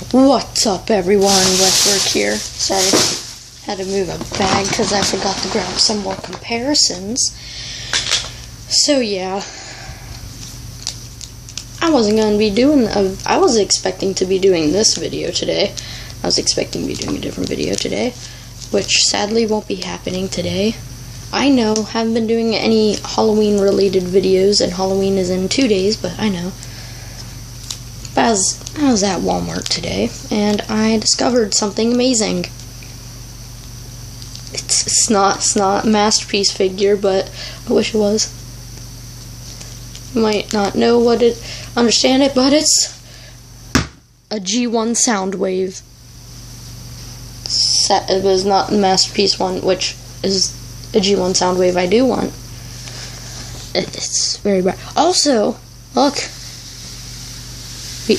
What's up, everyone? Westwork here. Sorry, had to move a bag because I forgot to grab some more comparisons. So yeah, I was expecting to be doing this video today. I was expecting to be doing a different video today, which sadly won't be happening today. I know, haven't been doing any Halloween related videos, and Halloween is in 2 days, but I know. But I was at Walmart today, and I discovered something amazing. It's not a masterpiece figure, but I wish it was. You might not understand it, but it's a G1 Soundwave. It was not the masterpiece one, which is a G1 Soundwave I do want. It's very bright. Also, look.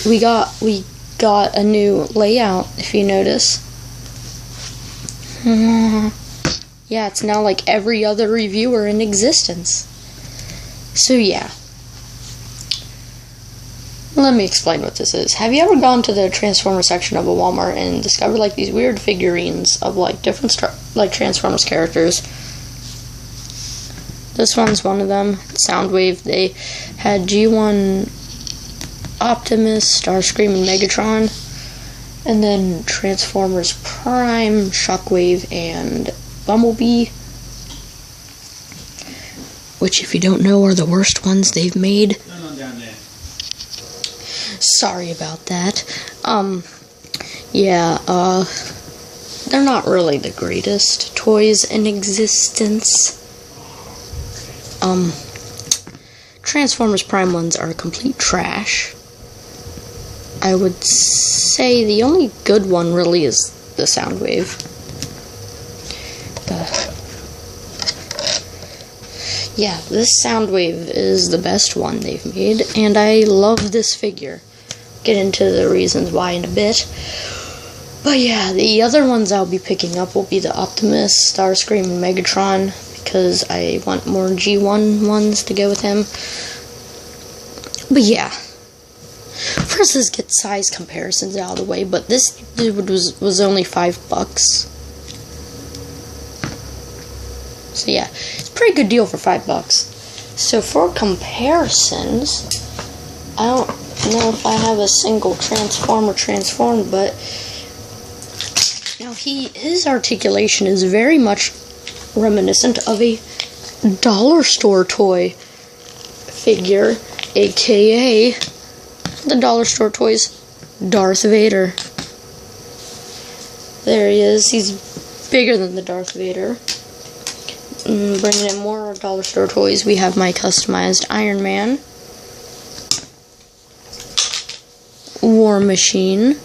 We got a new layout, if you notice. Yeah, it's now like every other reviewer in existence. So yeah. Let me explain what this is. Have you ever gone to the Transformers section of a Walmart and discovered like these weird figurines of like different Transformers characters? This one's one of them. Soundwave. They had G1 Optimus, Starscream, and Megatron, and then Transformers Prime, Shockwave, and Bumblebee, which, if you don't know, are the worst ones they've made. Sorry about that. Yeah, they're not really the greatest toys in existence. Transformers Prime ones are complete trash. I would say the only good one really is the Soundwave. Yeah, this Soundwave is the best one they've made, and I love this figure. Get into the reasons why in a bit. But yeah, the other ones I'll be picking up will be the Optimus, Starscream, and Megatron, because I want more G1 ones to go with him. But yeah. First, let's get size comparisons out of the way, but this dude was only $5. So yeah, it's a pretty good deal for $5. So for comparisons, I don't know if I have a single Transformer transformed, but now his articulation is very much reminiscent of a dollar store toy figure, aka the dollar store toys Darth Vader. There he is. He's bigger than the Darth Vader. Bringing in more dollar store toys, we have my customized Iron Man, War Machine,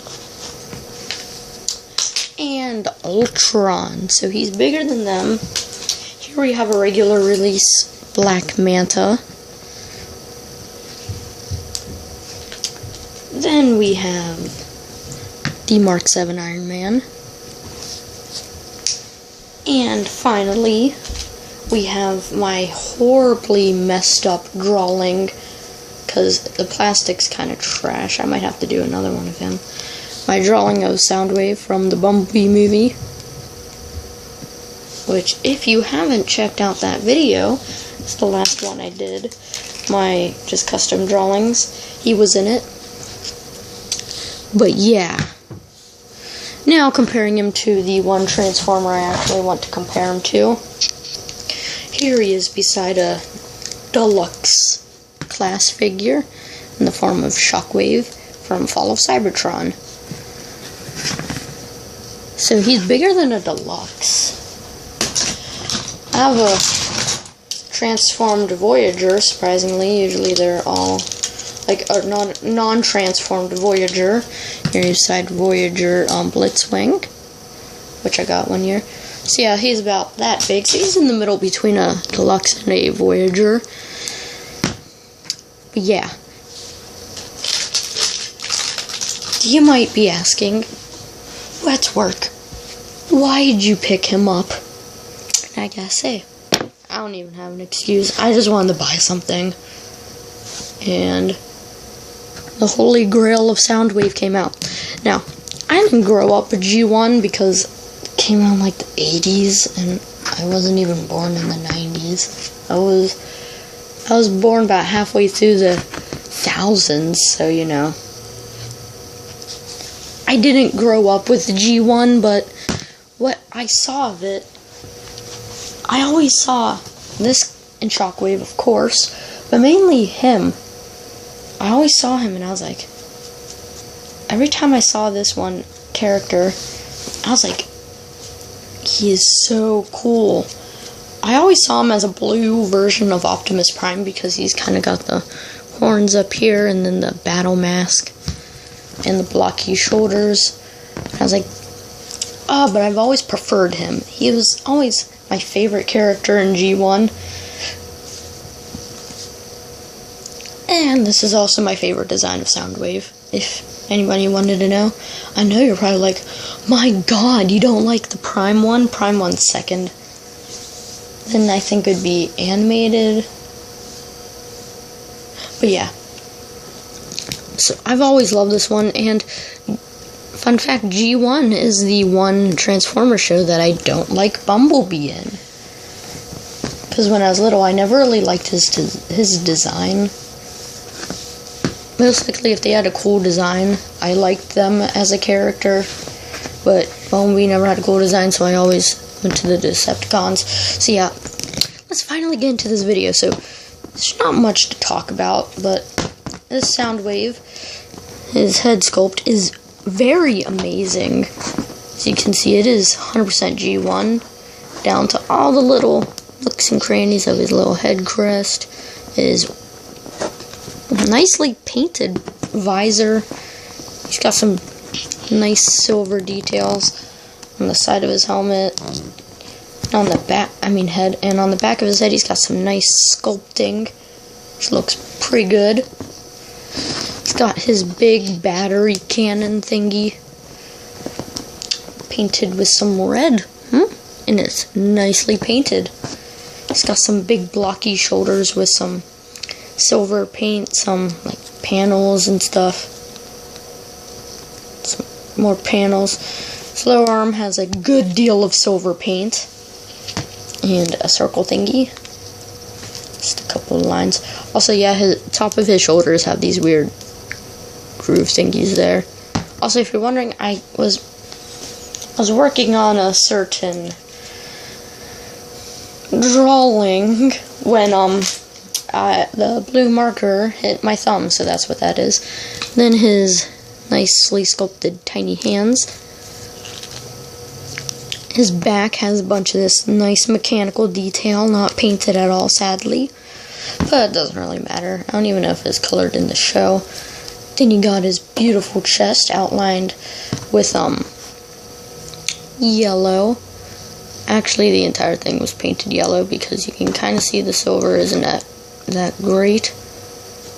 and Ultron. So he's bigger than them. Here we have a regular release Black Manta. Then we have the Mark 7 Iron Man. And finally, we have my horribly messed up drawing, because the plastic's kind of trash. I might have to do another one of him. My drawing of Soundwave from the Bumblebee movie, which, if you haven't checked out that video, it's the last one I did. My just custom drawings. He was in it. But yeah, now comparing him to the one Transformer I actually want to compare him to. Here he is beside a deluxe class figure in the form of Shockwave from Fall of Cybertron. So he's bigger than a deluxe. I have a transformed Voyager, surprisingly. Usually they're all like a non-transformed Voyager. Here beside Voyager Blitzwing, which I got one year. So yeah, he's about that big. So he's in the middle between a deluxe and a Voyager. But yeah. You might be asking, Westwork, why did you pick him up? And I gotta say, I don't even have an excuse. I just wanted to buy something. And the holy grail of Soundwave came out. Now, I didn't grow up with G1 because it came out in like the 80s, and I wasn't even born in the 90s. I was born about halfway through the thousands, so you know. I didn't grow up with the G1, but what I saw of it, I always saw this in Shockwave, of course, but mainly him. I always saw him, and I was like, every time I saw this one character, I was like, he is so cool. I always saw him as a blue version of Optimus Prime because he's kind of got the horns up here and then the battle mask and the blocky shoulders. I was like, oh, but I've always preferred him. He was always my favorite character in G1. And this is also my favorite design of Soundwave, if anybody wanted to know. I know you're probably like, my god, you don't like the Prime one? Prime one's second. Then I think it'd be animated. But yeah. So I've always loved this one, and fun fact, G1 is the one Transformer show that I don't like Bumblebee in. Because when I was little, I never really liked his design. Most likely, if they had a cool design, I liked them as a character. But Bumblebee never had a cool design, so I always went to the Decepticons. So yeah, let's finally get into this video. So there's not much to talk about, but this Soundwave, his head sculpt is very amazing. As you can see, it is 100% G1, down to all the little nooks and crannies of his little head crest. It is nicely painted visor. He's got some nice silver details on the side of his helmet, on the back, head, and on the back of his head he's got some nice sculpting, which looks pretty good. He's got his big battery cannon thingy painted with some red, and it's nicely painted. He's got some big blocky shoulders with some silver paint, some like panels and stuff. Some more panels. His lower arm has a good deal of silver paint and a circle thingy. Just a couple of lines. Also, yeah, his top of his shoulders have these weird groove thingies there. Also, if you're wondering, I was working on a certain drawing when the blue marker hit my thumb, so that's what that is. Then his nicely sculpted tiny hands. His back has a bunch of this nice mechanical detail, not painted at all, sadly. But it doesn't really matter. I don't even know if it's colored in the show. Then you got his beautiful chest outlined with yellow. Actually, the entire thing was painted yellow because you can kind of see the silver isn't that great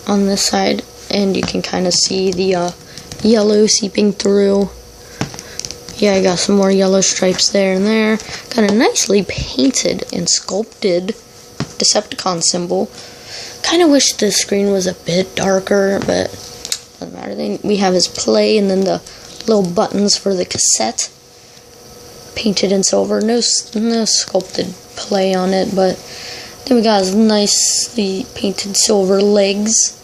on this side, and you can kind of see the yellow seeping through. Yeah, I got some more yellow stripes there and there. Got a nicely painted and sculpted Decepticon symbol. Kind of wish the screen was a bit darker, but doesn't matter. We have his play and then the little buttons for the cassette painted in silver. No sculpted play on it, but then we got his nicely painted silver legs.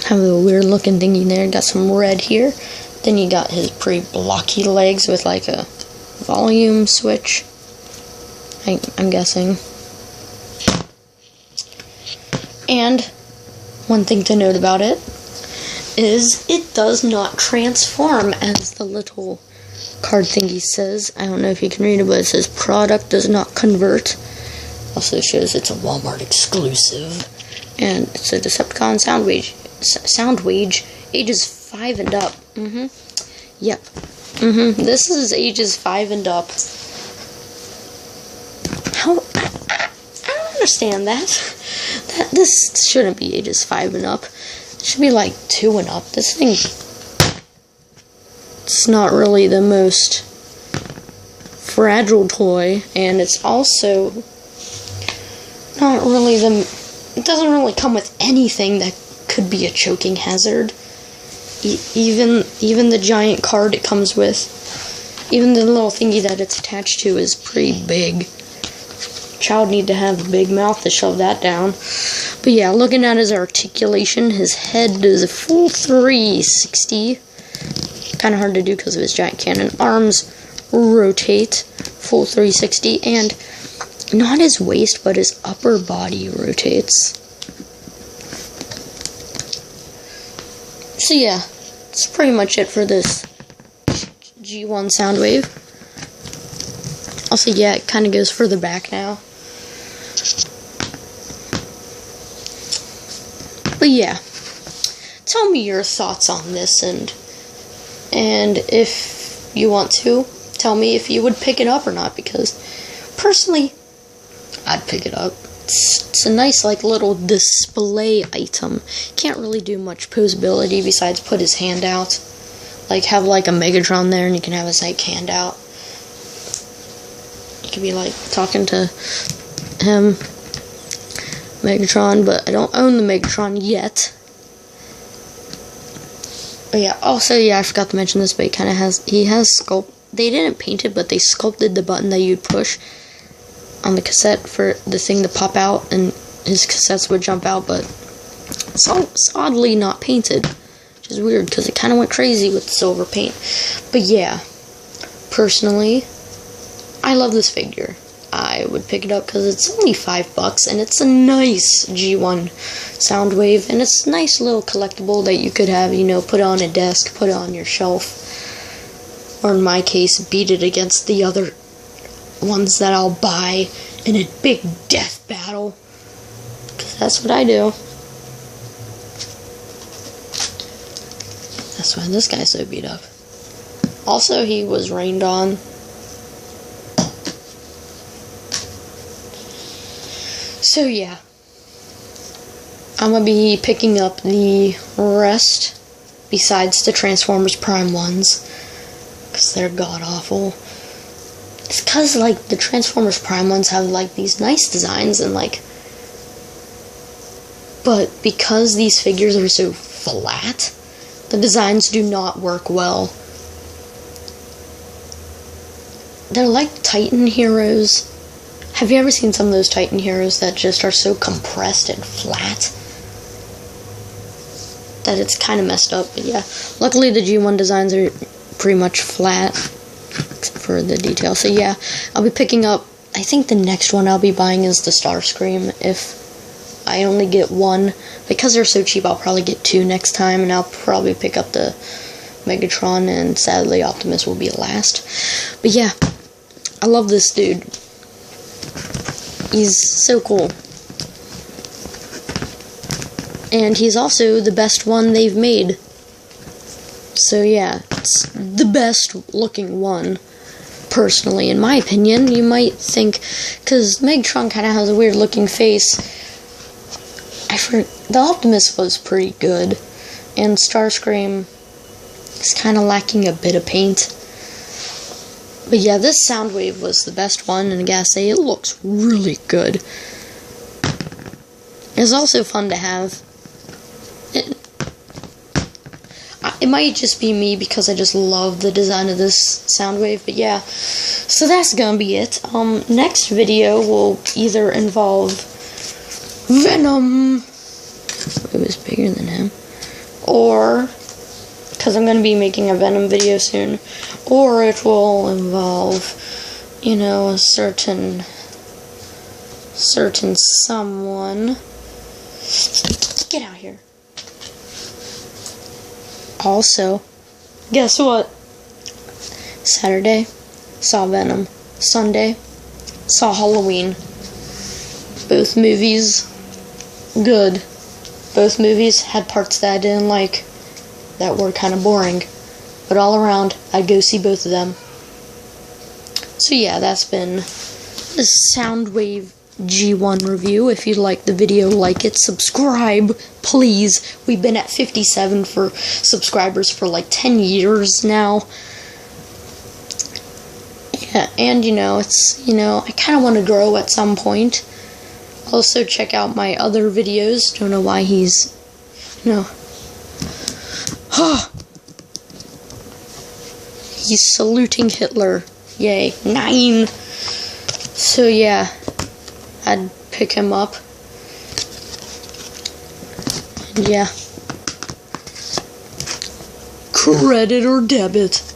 Have a weird looking thingy there. Got some red here. Then you got his pretty blocky legs with like a volume switch, I'm guessing. And one thing to note about it is it does not transform, as the little card thingy says. I don't know if you can read it, but it says product does not convert. Also shows it's a Walmart exclusive. And it's a Decepticon Soundwave ages 5 and up. Yep. This is ages 5 and up. How? I don't understand that. This shouldn't be ages 5 and up. It should be like 2 and up. This thing, it's not really the most fragile toy, and it's also not really it doesn't really come with anything that could be a choking hazard. even the giant card it comes with, even the little thingy that it's attached to is pretty big. Child need to have a big mouth to shove that down. But yeah, looking at his articulation, his head is a full 360. Kind of hard to do because of his giant cannon. Arms rotate, full 360, and not his waist, but his upper body rotates. So yeah, that's pretty much it for this G1 Soundwave. Also, yeah, it kind of goes further back now. But yeah, tell me your thoughts on this, and if you want to, tell me if you would pick it up or not, because personally, I'd pick it up. It's a nice, like, little display item. Can't really do much posability besides put his hand out. Like, have, like, a Megatron there, and you can have his, like, hand out. You could be, like, talking to him, Megatron, but I don't own the Megatron yet. But yeah, also, yeah, I forgot to mention this, but he has sculpt. They didn't paint it, but they sculpted the button that you'd push on the cassette for the thing to pop out, and his cassettes would jump out, but it's oddly not painted, which is weird, because it kind of went crazy with the silver paint. But yeah, personally, I love this figure. I would pick it up because it's only $5, and it's a nice G1 Soundwave, and it's a nice little collectible that you could have, you know, put on a desk, put it on your shelf, or in my case, beat it against the other ones that I'll buy in a big death battle, because that's what I do. That's why this guy's so beat up. Also, he was rained on. So yeah, I'm gonna be picking up the rest besides the Transformers Prime ones, because they're god-awful. It's because, like, the Transformers Prime ones have, like, these nice designs, and, like, but because these figures are so flat, the designs do not work well. They're like Titan Heroes. Have you ever seen some of those Titan Heroes that just are so compressed and flat that it's kind of messed up? But yeah, luckily the G1 designs are pretty much flat, except for the detail. So yeah, I'll be picking up, I think the next one I'll be buying is the Starscream. If I only get one, because they're so cheap, I'll probably get two next time, and I'll probably pick up the Megatron, and sadly Optimus will be last. But yeah, I love this dude. He's so cool. And he's also the best one they've made. So yeah, it's the best looking one, personally, in my opinion. You might think, because Megatron kind of has a weird looking face. The Optimus was pretty good, and Starscream is kind of lacking a bit of paint. But yeah, this Soundwave was the best one, and I gotta say, it looks really good. It's also fun to have. It might just be me because I just love the design of this Soundwave, but yeah. So that's gonna be it. Next video will either involve Venom, it was bigger than him, or, because I'm gonna be making a Venom video soon, or it will involve, you know, a certain someone. Get out here. Also, guess what? Saturday, saw Venom. Sunday, saw Halloween. Both movies, good. Both movies had parts that I didn't like, that were kind of boring. But all around, I'd go see both of them. So yeah, that's been the Soundwave G1 review. If you like the video, like it, subscribe, please. We've been at 57 for subscribers for like 10 years now. Yeah, and you know, I kind of want to grow at some point. Also, check out my other videos. Don't know why he's, He's saluting Hitler. Yay. 9. So yeah, I'd pick him up. And yeah. Credit or debit?